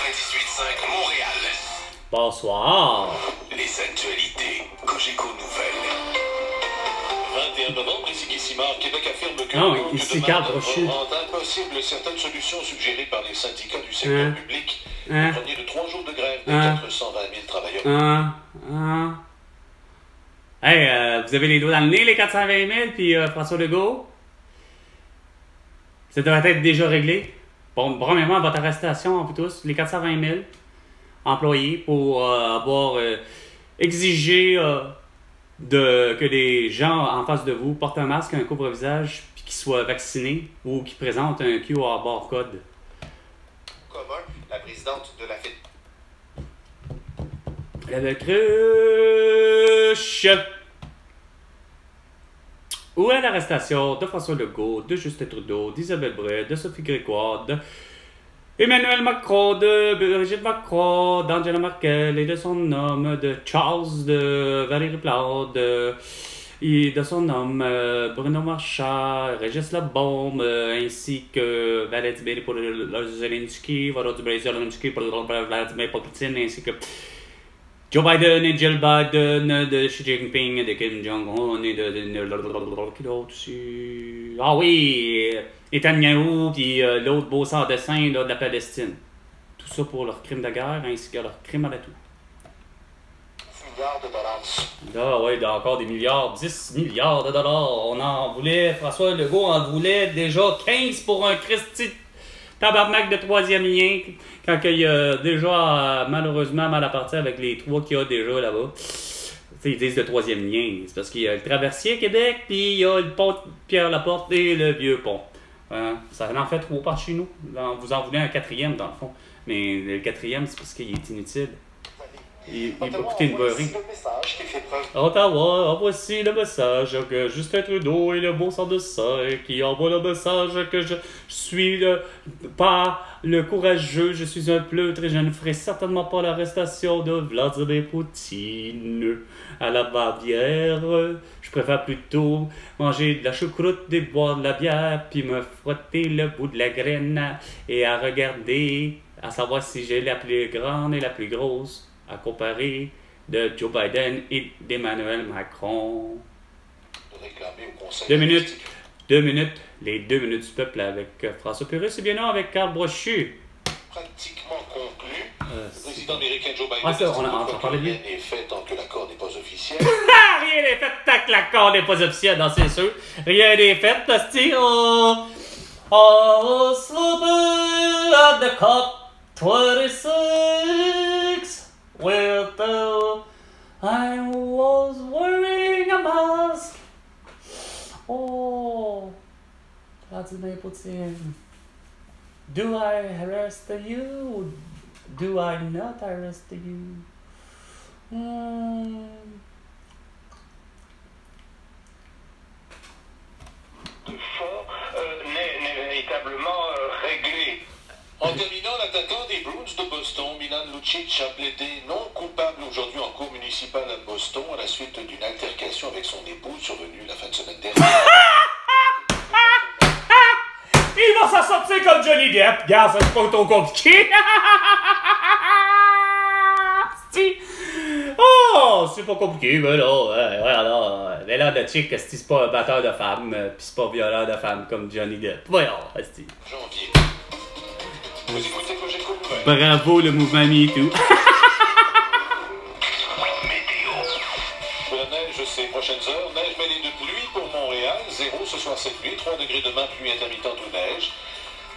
98.5 Montréal. Bonsoir. Les actualités Cogeco Nouvelles. 21 novembre, ici Guy Simard, Québec affirme que non, le ici Carl Brochu rend impossible certaines solutions suggérées par les syndicats du secteur public. Le premier de 3 jours de grève de 420 000 travailleurs. Hey, vous avez les doigts dans le nez, les 420 000, puis François Legault? Ça devrait être déjà réglé. Bon, premièrement, votre arrestation, vous tous, les 420 000 employés pour avoir exigé que les gens en face de vous portent un masque, un couvre-visage, puis qu'ils soient vaccinés ou qu'ils présentent un QR barcode. Commun, la présidente de la FED. La cruche. Où est l'arrestation de François Legault, de Justin Trudeau, d'Isabelle Bray, de Sophie Grégoire, de Emmanuel Macron, de Brigitte Macron, d'Angela Merkel et de son homme, de Charles, de Valérie Plante, et de son homme Bruno Marchand, Régis Lebaume, ainsi que Vladimir Zelensky, Volodymyr Zelensky, Vladimir Poutine, ainsi que Joe Biden et Jill Biden, de Xi Jinping, de Kim Jong-un et de qui d'autre aussi? Ah oui, Netanyahu, puis l'autre beau sans dessin là, de la Palestine. Tout ça pour leur crime de guerre ainsi que leur crime à la tout. 10 milliards de dollars. Ah oui, encore des milliards, 10 milliards de dollars. On en voulait, François Legault en voulait déjà 15 pour un Christy tabarnak de troisième lien, quand il y a déjà malheureusement mal à partir avec les 3 qu'il y a déjà là-bas. T'sais, ils disent le troisième lien, c'est parce qu'il y a le traversier à Québec, puis il y a le pont de Pierre-Laporte et le vieux pont. Ça en fait 3 par chez nous. Vous en voulez un 4e dans le fond, mais le 4e c'est parce qu'il est inutile. Il va coûter une beurrée. Ottawa, voici le message que Justin Trudeau est le bon sang de sang qui envoie le message que je suis pas le courageux, je suis un pleutre et je ne ferai certainement pas l'arrestation de Vladimir Poutine à la Bavière. Je préfère plutôt manger de la choucroute et boire de la bière puis me frotter le bout de la graine et à regarder, à savoir si j'ai la plus grande et la plus grosse à comparer de Joe Biden et d'Emmanuel Macron. 2 minutes. 2 minutes. Les 2 minutes du peuple avec François Pérus et bien non avec Carl Brochu. Pratiquement conclu. Le président américain Joe Biden on a parlé de lui. rien n'est fait tant que l'accord n'est pas officiel. Rien n'est fait tant que l'accord n'est pas officiel, non, c'est sûr. Rien n'est fait, hostie. Oh, slumber at the COP 26. Well, though I was wearing a mask. Oh, Vladimir Putin. Do I arrest you? Do I not arrest you? Fond n'est véritablement réglé. En terminant, l'attaquant des Bruins de Boston, Milan Lucic, a plaidé non coupable aujourd'hui en cour municipale à Boston à la suite d'une altercation avec son épouse survenue la fin de semaine dernière. Il va s'en sortir comme Johnny Depp. Regarde, ça c'est pas trop compliqué. Oh, c'est pas compliqué, mais là, mais là, le chick, c'est pas un batteur de femmes, pis c'est pas violeur de femmes comme Johnny Depp. Voyons, c'est. Janvier. Vous écoutez Cogeco Nouvelles. Bravo le mouvement MeToo. Météo. De la neige ces prochaines heures. Neige mêlée de pluie pour Montréal. 0 ce soir cette nuit. 3 degrés demain, pluie intermittente ou neige.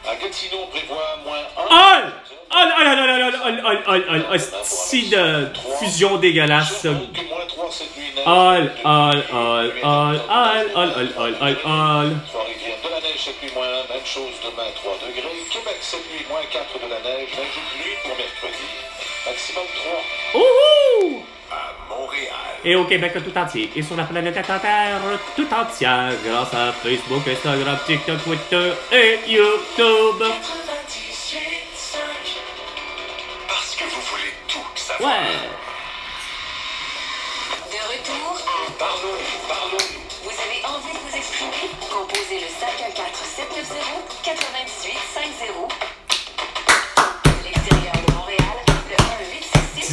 À Gatineau, on prévoit moins 1. Si de fusion dégueulasse. Sherbrooke, moins 3 cette nuit. Neige. Trois-Rivières, de la neige cette nuit, moins 1. Même chose demain, 3 degrés. Québec cette nuit, moins 4 de la neige. Neige ou pluie pour mercredi. Maximum 3. Ouhou! À Montréal. Et au Québec tout entier, et sur la planète Terre tout entière, grâce à Facebook, Instagram, TikTok, Twitter et YouTube. Parce que vous voulez tout savoir. Ouais. De retour à Parlons. Vous avez envie de vous exprimer? Composez le 514-790-9850. De l'extérieur de Montréal.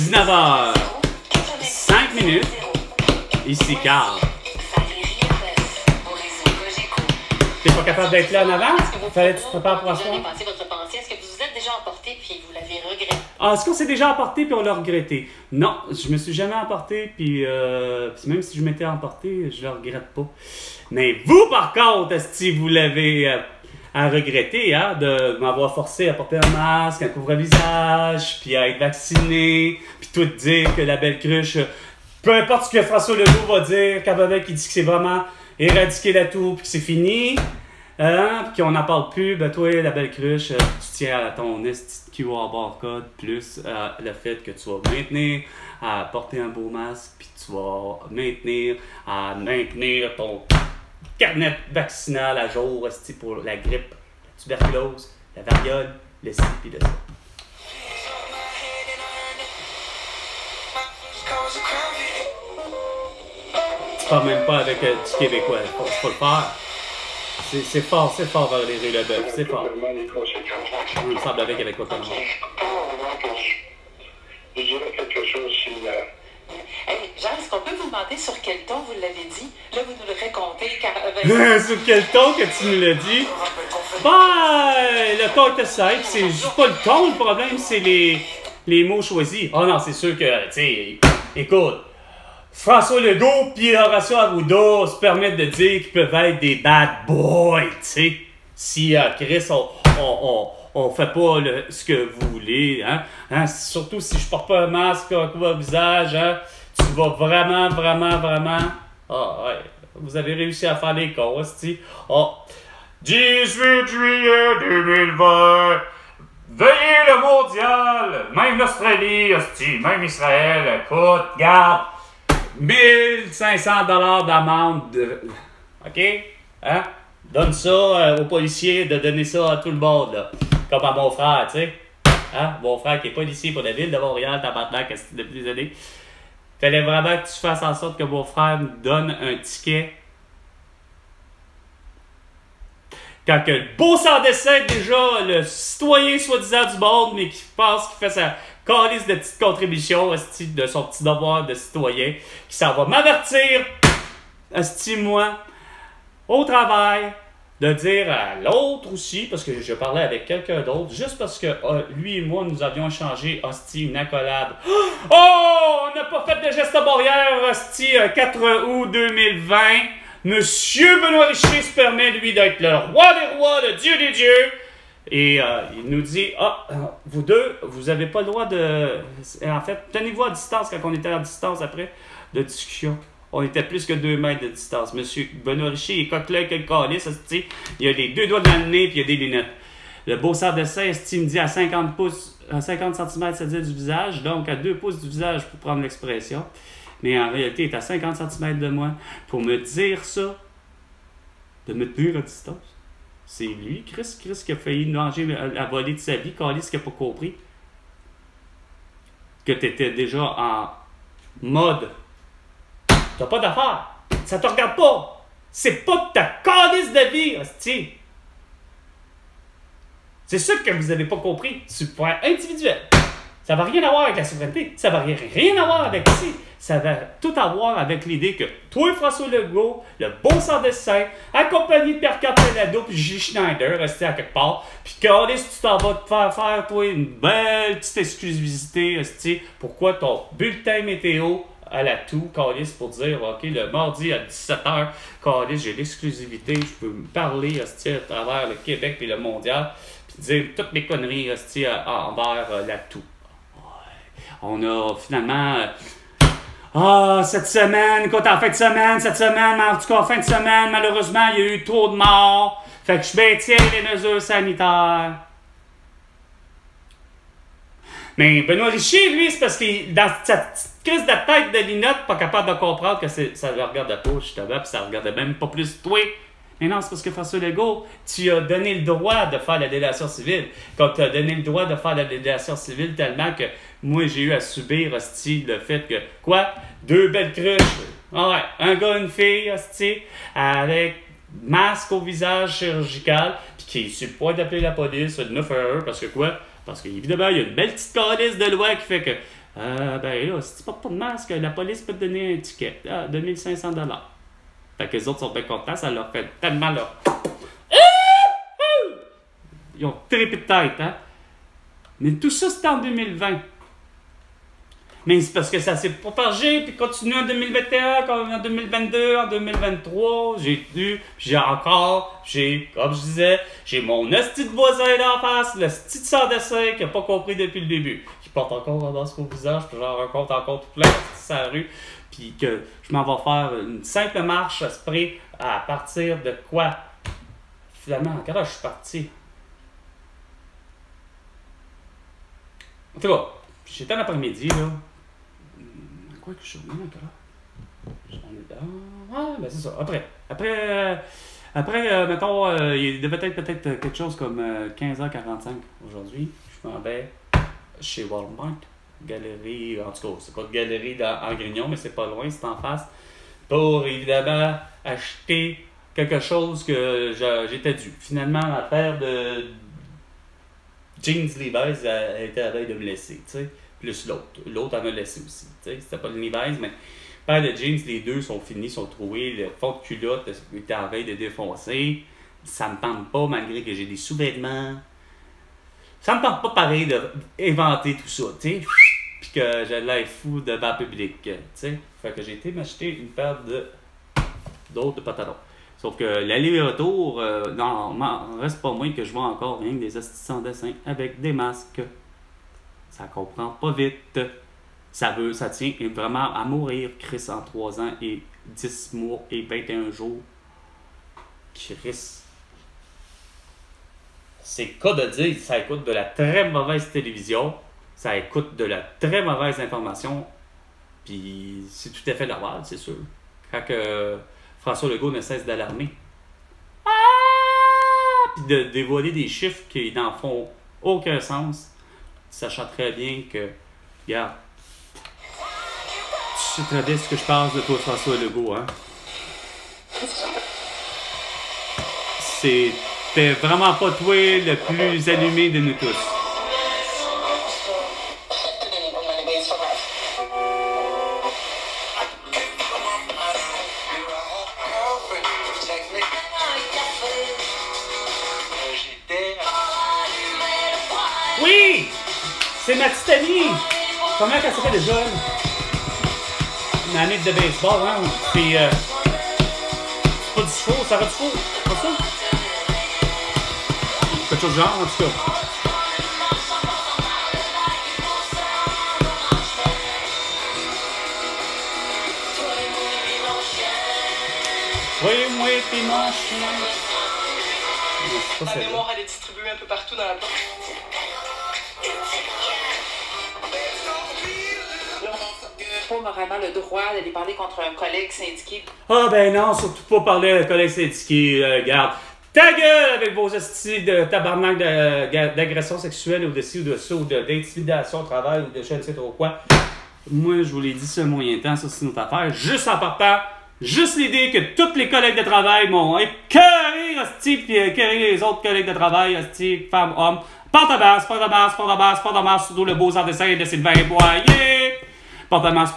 19h, 5 minutes. Ici, Carl. T'es pas capable d'être là en avant? Fallait que tu te prépares pour asseoir? Dépassé votre pensée. Est-ce que vous vous êtes déjà emporté puis vous l'avez regretté? Ah, est-ce qu'on s'est déjà emporté puis on l'a regretté? Non, je me suis jamais emporté puis même si je m'étais emporté, je le regrette pas. Mais vous, par contre, si vous l'avez à regretter, hein, de m'avoir forcé à porter un masque, un couvre-visage, puis à être vacciné, puis tout dire que la belle cruche, peu importe ce que François Legault va dire, Cavavec qui dit que c'est vraiment éradiquer la toux puis que c'est fini, hein, puis qu'on n'en parle plus, ben toi, la belle cruche, tu tiens à ton esti QR barcode, plus le fait que tu vas maintenir à porter un beau masque, puis tu vas maintenir ton carnet vaccinal à jour pour la grippe, la tuberculose, la variole, le ci pis le ça. Tu parles même pas avec du Québécois, faut le faire. C'est fort Valérie Leboeuf, c'est fort. On me semble avec quoi comme ça. Je dirais quelque chose similaire. Hey, Jean, est-ce qu'on peut vous demander sur quel ton vous l'avez dit? Là, vous nous le racontez, car... Sur quel ton que tu nous l'as dit? Le ton était simple, c'est juste pas le ton, le problème, c'est les mots choisis. Oh non, c'est sûr que, tu sais, écoute, François Legault pis Horacio Arruda se permettent de dire qu'ils peuvent être des bad boys, tu sais. Si, Chris, on fait pas ce que vous voulez, hein? Surtout si je porte pas un masque, un couvre-visage, hein? Tu vas vraiment... Ah, ouais, vous avez réussi à faire les cons, hostie. Oh, 18 juillet 2020, veillez le mondial, même l'Australie, hostie, même Israël, écoute, garde, 1500 $ d'amende, OK? Hein? Donne ça aux policiers, de donner ça à tout le monde, là. Comme à mon frère, tu sais. Hein? Mon frère qui est policier pour la ville de Montréal, tabarnak, depuis des années. Fallait vraiment que tu fasses en sorte que mon frère me donne un ticket. Quand que le beau sans dessin, déjà, le citoyen soi-disant du monde, mais qui pense qu'il fait sa calice de petite contribution, esti, de son petit devoir de citoyen, qui s'en va m'avertir, esti, moi, au travail, de dire à l'autre aussi, parce que je parlais avec quelqu'un d'autre, juste parce que lui et moi, nous avions échangé, hostie, une accolade. Oh! On n'a pas fait de geste barrière, hostie, 4 août 2020. Monsieur Benoît Richer se permet, lui, d'être le roi des rois, le dieu des dieux. Et il nous dit, vous deux, vous n'avez pas le droit de... En fait, tenez-vous à distance quand on était à distance après de discussion. On était plus que 2 mètres de distance. Monsieur Benoît Richer, il est coquelin que le calice, esti. Il a les 2 doigts dans le nez puis il a des lunettes. Le beau sort de dessin, esti, me dit à 50 cm, c'est-à-dire du visage, donc à 2 pouces du visage pour prendre l'expression. Mais en réalité, il est à 50 cm de moi. Pour me dire ça, de me tenir à distance, c'est lui, Chris qui a failli manger la volée de sa vie, calice qui n'a pas compris que tu étais déjà en mode. T'as pas d'affaires. Ça te regarde pas. C'est pas de ta calice de vie, hostie. C'est ça que vous avez pas compris. Sur le point individuel. Ça va rien avoir avec la souveraineté. Ça va rien avoir avec ici. Ça va tout avoir avec l'idée que toi, François Legault, le beau sans dessin, accompagné de Pierre Capelado puis Gilles Schneider, resté à quelque part, puis calice, tu t'en vas te faire, toi, une belle petite exclusivité, hostie. Pourquoi ton bulletin météo à la toux, calice, pour dire, OK, le mardi à 17h, calice, j'ai l'exclusivité, je peux me parler, hostie, à travers le Québec et le mondial, puis dire toutes mes conneries, hostie, envers la toux. Ouais. On a finalement... cette semaine, écoute, en fin de semaine, en tout cas, en fin de semaine, malheureusement, il y a eu trop de morts. Fait que je maintiens les mesures sanitaires. Mais Benoît Richer, lui, c'est parce qu'il, dans sa petite crise de tête de linotte, pas capable de comprendre que ça le regardait pas, justement, puis ça regardait même pas plus toi. Mais non, c'est parce que François Legault, tu as donné le droit de faire la délation civile. Quand tu as donné le droit de faire la délation civile tellement que moi, j'ai eu à subir, hostie, le fait que, quoi? 2 belles cruches. Ouais, un gars, une fille, hostie, avec masque au visage chirurgical, puis qui est sur le point d'appeler la police, le 911, parce que quoi? Parce qu'évidemment, il y a une belle petite calice de loi qui fait que Ben là, si tu portes pas de masque, la police peut te donner un ticket. Ah, 2500 $. Fait que les autres sont bien contents, ça leur fait tellement leur... Ils ont trépé de tête, hein? Mais tout ça, c'était en 2020. Mais c'est parce que ça s'est propagé, puis continue en 2021, comme en 2022, en 2023, comme je disais, j'ai mon esti de voisin d'en face, le esti de sans dessin qui n'a pas compris depuis le début, qui porte encore un masque au visage, puis j'en rencontre encore tout plein sur la rue, puis que je m'en vais faire une simple marche à spray à partir de quoi? Finalement, à quelle heure je suis parti? En tout cas, j'étais en après-midi, là. Quoi que je suis revenu, j'en ai dedans. Ah, ben c'est ça. Après, mettons, il devait être peut-être quelque chose comme 15h45 aujourd'hui. Je m'en vais chez Walmart, galerie, en tout cas, c'est pas de galerie en Grignon, mais c'est pas loin, c'est en face, pour évidemment acheter quelque chose que j'étais dû. Finalement, ma paire de jeans Levi's était à la veille de me laisser, tu sais. Plus l'autre. L'autre, elle m'a laissé aussi. Tu sais, c'était pas le Levi's, mais paire de jeans, les deux sont finis, sont troués. Le fond de culotte était à la veille de défoncer. Ça me tente pas, malgré que j'ai des sous-vêtements. Ça me tente pas pareil d'inventer tout ça, tu sais. Puis que j'ai l'air fou devant le public, tu sais. Fait que j'ai été m'acheter une paire d'autres pantalons. Sauf que l'aller-retour, non, reste pas moins que je vois encore rien que des assistants dessins avec des masques. Ça comprend pas vite. Ça tient vraiment à mourir, Chris, en 3 ans et 10 mois et 21 jours. Chris. C'est le cas de dire, ça écoute de la très mauvaise télévision, ça écoute de la très mauvaise information, puis c'est tout à fait normal, c'est sûr. Quand François Legault ne cesse d'alarmer. Puis de dévoiler des chiffres qui n'en font aucun sens, sachant très bien que, regarde, tu sais très bien ce que je pense de toi, François Legault, hein? C'était vraiment pas toi le plus allumé de nous tous. Oui! C'est ma petite amie! Comment elle s'appelle déjà? Une amie de baseball, hein? Puis, c'est pas du faux, ça va du faux, c'est pas ça? Quelque chose de genre, en tout cas. Oui, moi, puis mon chien. La mémoire, elle est distribuée un peu partout dans la banque. Pas moralement le droit d'aller parler contre un collègue syndiqué. Ah ben non, surtout pas parler à un collègue syndiqué. Regarde, ta gueule avec vos hosties de tabarnak d'agression sexuelle ou de ci ou de ça, ou d'intimidation au travail ou de je ne sais trop quoi. Moi, je vous l'ai dit, c'est un moyen temps, ça c'est notre affaire. Juste en partant, juste l'idée que tous les collègues de travail m'ont écœuré, hostie, puis écœuré les autres collègues de travail, hostie, femmes, hommes. Porte à basse, surtout le beau sans dessin de Sylvain Boyer. Porte à masse,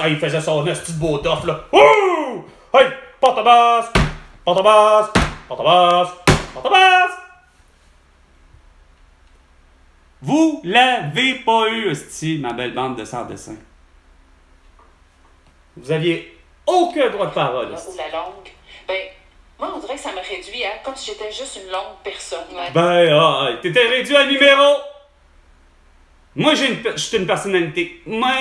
il faisait son petit beau tof là. Ouh! Hey! Porte à basse! Vous l'avez pas eu, hostie, ma belle bande de sans-dessin. Vous aviez aucun droit de parole, hostie. Ou la langue. Ben, moi, on dirait que ça me réduit, hein, comme si j'étais juste une longue personne. Ouais. Ben, t'étais réduit à numéro. Moi, je suis une personnalité. Moi,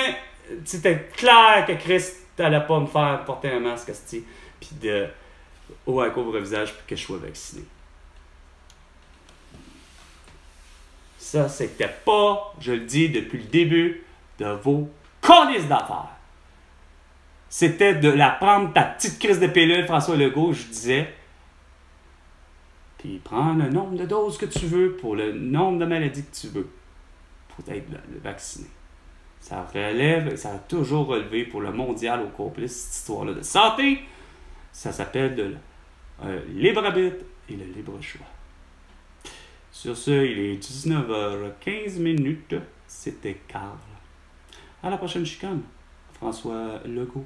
c'était clair que Christ allait pas me faire porter un masque, hostie, puis ou un couvre-visage pour que je sois vacciné. Ça, c'était pas, je le dis depuis le début, de vos colis d'affaires. C'était de la prendre ta petite crise de pilule, François Legault, je disais, puis prendre le nombre de doses que tu veux pour le nombre de maladies que tu veux pour être vacciné. Ça relève, ça a toujours relevé pour le mondial au complet, cette histoire-là de santé. Ça s'appelle libre arbitre et le libre choix. Sur ce, il est 19h15. C'était Carl. À la prochaine chicane. François Legault.